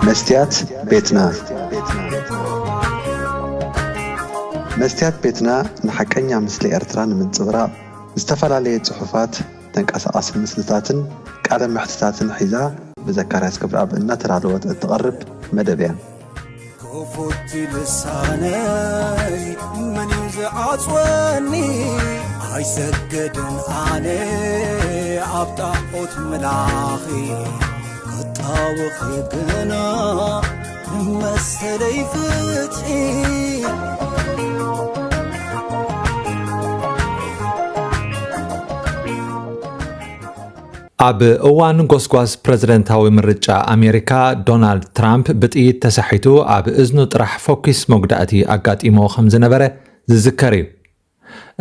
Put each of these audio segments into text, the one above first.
مستيات بيتنا مستيات بيتنا نحكينا مثل إرتران من صغراء استفعل صحفات تنقص مسلتاتن قال محتساتن حيزا بذكر اسكبر اب ان ترادوت تقرب مدبيا كفوت لساني من يزعصوني عيسجدن اني ابطاوت ملاخي قطاوخ يقنا مسلي فتحي ኣብ እዋን ጎስጓስ ፕሬዝደንታዊ ምርጫ ኣሜሪካ ዶናልድ ትራምፕ ብጥይት ተሳሒቱ ኣብ እዝኑ ጥራሕ ፎኪስ መጉዳእቲ ኣጋጢሞ ከም ዝነበረ ዝዝከር እዩ።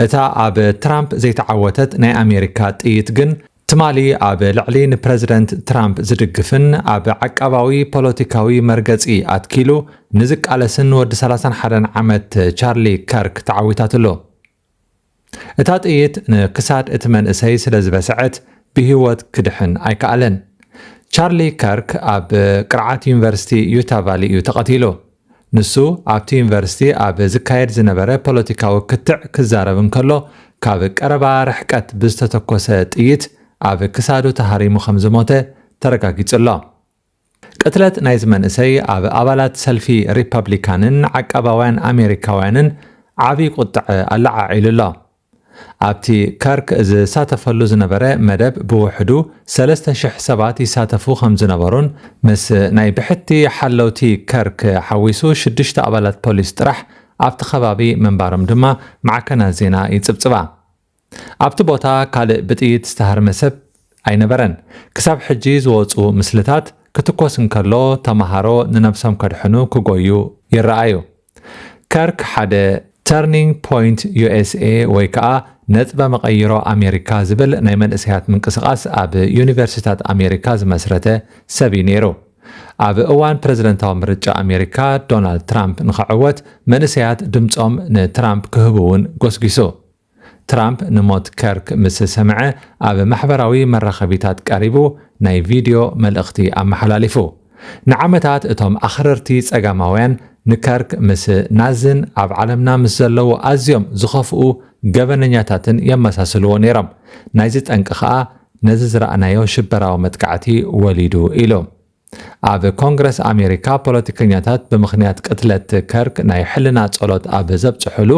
እታ ኣብ ትራምፕ ዘይተዓወተት ናይ ኣሜሪካ ጥይት ግን ትማሊ ኣብ ልዕሊ ንፕሬዝደንት ትራምፕ ዝድግፍን ኣብ ዓቀባዊ ፖለቲካዊ መርገፂ ኣትኪሉ ንዝቃለስን ወዲ 31 ዓመት ቻርሊ ከርክ ተዓዊታትሎ። እታ ጥይት ንክሳድ እቲ መንእሰይ ስለ ዝበስዐት ብህይወት ክድሕን ኣይከኣለን። ቻርሊ ከርክ ኣብ ቅርዓት ዩኒቨርሲቲ ዩታ ቫሊ እዩ ተቐቲሉ። ንሱ ኣብቲ ዩኒቨርሲቲ ኣብ ዝካየድ ዝነበረ ፖለቲካዊ ክትዕ ክዛረብ እንከሎ ካብ ቀረባ ርሕቀት ብዝተተኮሰ ጥይት ኣብ ክሳዱ ተሃሪሙ ከም ዝሞተ ተረጋጊጹሎ። ቅትለት ናይዚ መንእሰይ ኣብ ኣባላት ሰልፊ ሪፐብሊካንን ዓቀባውያን ኣሜሪካውያንን ዓብዪ ቁጥዕ ኣላዓዒሉሎ። ኣብቲ ከርክ ዝሳተፈሉ ዝነበረ መደብ ብውሕዱ 3000 ሰባት ይሳተፉ ከም ዝነበሩን ምስ ናይ ብሕቲ ሓለውቲ ከርክ ሓዊሱ 6 ኣባላት ፖሊስ ጥራሕ ኣብቲ ከባቢ መንባሮም ድማ ማዕከናት ዜና ይጽብጽባ። ኣብቲ ቦታ ካልእ ብጥይት ዝተሃርመ ሰብ ኣይነበረን። ክሳብ ሕጂ ዝወፁ ምስልታት ክትኮስ እንከሎ ተማሃሮ ንነብሶም ከድሕኑ ክጎዩ ይረኣዩ። ከርክ ሓደ ተርኒንግ ፖይንት USA ወይ ከዓ ነጥበ መቐይሮ ኣሜሪካ ዝብል ናይ መንእሰያት ምንቅስቓስ ኣብ ዩኒቨርሲታት ኣሜሪካ ዝመስረተ ሰብ ነይሩ። ኣብ እዋን ፕሬዝደንታዊ ምርጫ ኣሜሪካ ዶናልድ ትራምፕ ንኽዕወት መንእሰያት ድምፆም ንትራምፕ ክህቡውን ጎስጊሱ። ትራምፕ ንሞት ከርክ ምስ ሰምዐ ኣብ ማሕበራዊ መራኸቢታት ቀሪቡ ናይ ቪድዮ መልእኽቲ ኣመሓላሊፉ። ንዓመታት እቶም ኣኽረርቲ ጸጋማውያን ንከርክ ምስ ናዝን ኣብ ዓለምና ምስ ዘለዉ ኣዝዮም ዝኸፍኡ ገበነኛታትን የመሳስልዎ ነይሮም። ናይዚ ጠንቂ ከዓ ነዚ ዝረኣናዮ ሽበራዊ መጥቃዕቲ ወሊዱ ኢሉ። ኣብ ኮንግረስ ኣሜሪካ ፖለቲከኛታት ብምኽንያት ቅትለት ከርክ ናይ ሕልና ጸሎት ኣብ ዘብጽሕሉ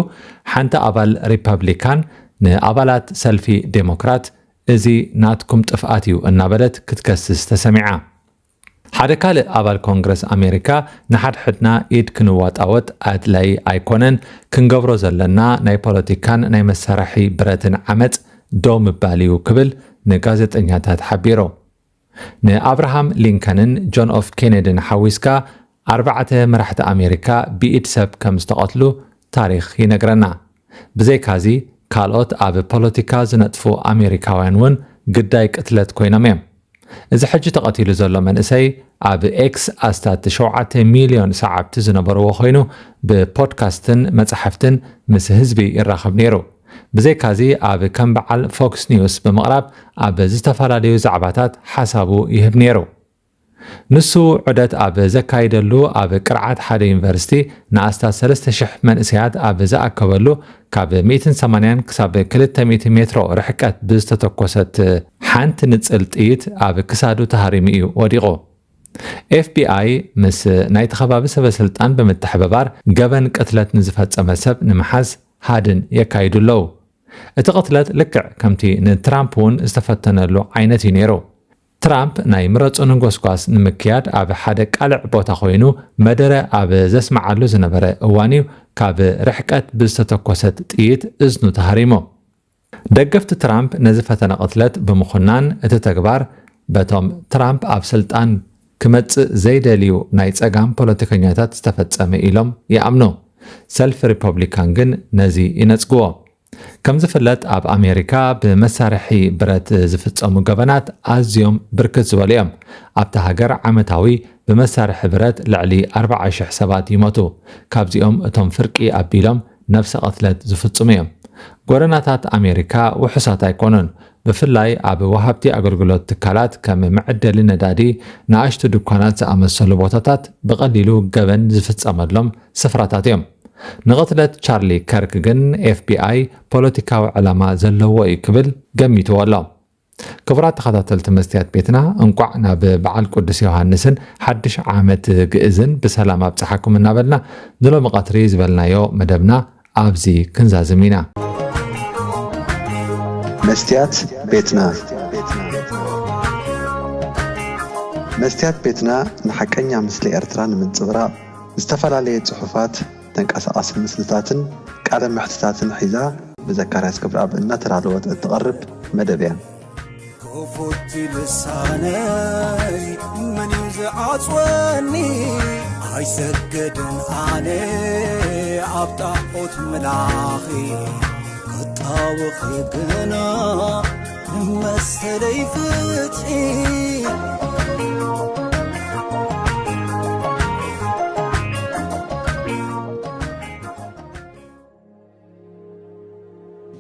ሓንቲ ኣባል ሪፐብሊካን ንኣባላት ሰልፊ ዴሞክራት እዚ ናትኩም ጥፍኣት እዩ እናበለት ክትከስስ ተሰሚዓ። ሓደ ካልእ ኣባል ኮንግረስ ኣሜሪካ ንሓድሕድና ኢድ ክንዋጣወጥ ኣድላይ ኣይኮነን ክንገብሮ ዘለና ናይ ፖለቲካን ናይ መሳርሒ ብረትን ዓመፅ ዶ ምባል እዩ ክብል ንጋዜጠኛታት ሓቢሩ። ንኣብርሃም ሊንከንን ጆን ኤፍ ኬነድን ሓዊስካ 4 መራሕቲ ኣሜሪካ ብኢድ ሰብ ከም ዝተቐትሉ ታሪክ ይነግረና። ብዘይካዚ ካልኦት ኣብ ፖለቲካ ዝነጥፉ ኣሜሪካውያን እውን ግዳይ ቅትለት ኮይኖም እዮም። እዚ ሕጂ ተቐቲሉ ዘሎ መንእሰይ ኣብ ኤክስ ኣስታት 7 ሚልዮን ሰዓብቲ ዝነበርዎ ኮይኑ ብፖድካስትን መጽሓፍትን ምስ ህዝቢ ይራኸብ ነይሩ። ብዘይካዚ ኣብ ከም በዓል ፎክስ ኒውስ ብምቕራብ ኣብ ዝተፈላለዩ ዛዕባታት ሓሳቡ ይህብ ነይሩ። ንሱ ዑደት ኣብ ዘካይደሉ ኣብ ቅርዓት ሓደ ዩኒቨርሲቲ ንኣስታት 3000 መንእሰያት ኣብ ዝኣከበሉ ካብ 180 ክሳብ 200 ሜትሮ ርሕቀት ብዝተተኮሰት ሓንቲ ንጽል ጥይት ኣብ ክሳዱ ተሃሪሙ እዩ ወዲቑ። FBI ምስ ናይቲ ከባቢ ሰበስልጣን ብምትሕብባር ገበን ቅትለት ንዝፈጸመ ሰብ ንምሓዝ ሃድን የካይዱ ኣለዉ። እቲ ቅትለት ልክዕ ከምቲ ንትራምፕ እውን ዝተፈተነሉ ዓይነት እዩ ነይሩ። ትራምፕ ናይ ምረፁን ጎስጓስ ንምክያድ ኣብ ሓደ ቃልዕ ቦታ ኮይኑ መደረ ኣብ ዘስማዓሉ ዝነበረ እዋን እዩ ካብ ርሕቀት ብዝተተኮሰት ጥይት እዝኑ ተሃሪሙ። ደገፍቲ ትራምፕ ነዚ ፈተነ ቅትለት ብምኹናን እቲ ተግባር በቶም ትራምፕ ኣብ ስልጣን ክመጽእ ዘይደልዩ ናይ ጸጋም ፖለቲከኛታት ዝተፈጸመ ኢሎም ይኣምኑ። ሰልፊ ሪፐብሊካን ግን ነዚ ይነጽግዎ። ከም ዝፍለጥ ኣብ ኣሜሪካ ብመሳርሒ ብረት ዝፍጸሙ ገበናት ኣዝዮም ብርክት ዝበሉ እዮም። ኣብቲ ሃገር ዓመታዊ ብመሳርሒ ብረት ልዕሊ 40,000 ሰባት ይሞቱ። ካብዚኦም እቶም ፍርቂ ኣቢሎም ነፍሲ ቅትለት ዝፍጽሙ እዮም። ጎደናታት ኣሜሪካ ውሑሳት ኣይኮኑን። ብፍላይ ኣብ ወሃብቲ ኣገልግሎት ትካላት ከም መዕደሊ ነዳዲ ንኣሽቱ ድኳናት ዝኣመሰሉ ቦታታት ብቐሊሉ ገበን ዝፍጸመሎም ስፍራታት እዮም ንቕትለት ቻርሊ ከርክ ግን FBI ፖለቲካዊ ዕላማ ዘለዎ እዩ ክብል ገሚትዎ ኣሎ ክቡራት ተኸታተልቲ መስትያት ቤትና እንቋዕ ናብ በዓል ቅዱስ ዮሃንስን ሓድሽ ዓመት ግእዝን ብሰላም ኣብፅሓኩም እናበልና ንሎሚ ቀትሪ ዝበልናዮ መደብና ኣብዚ ክንዛዝም ኢና መስትያት ቤትና መስትያት ቤትና ንሓቀኛ ምስሊ ኤርትራ ንምንጽብራቕ ዝተፈላለየ ጽሑፋት ተንቀሳቐሲ ምስልታትን ቃለ መሕትታትን ሒዛ ብዘካርያስ ክብረኣብ እናተዳለወት እትቐርብ መደብ እያ كفوت لساني من يزعصوني هاي سجدن علي عبطاقوت ملاخي قطاوخي قنا مسلي فتحي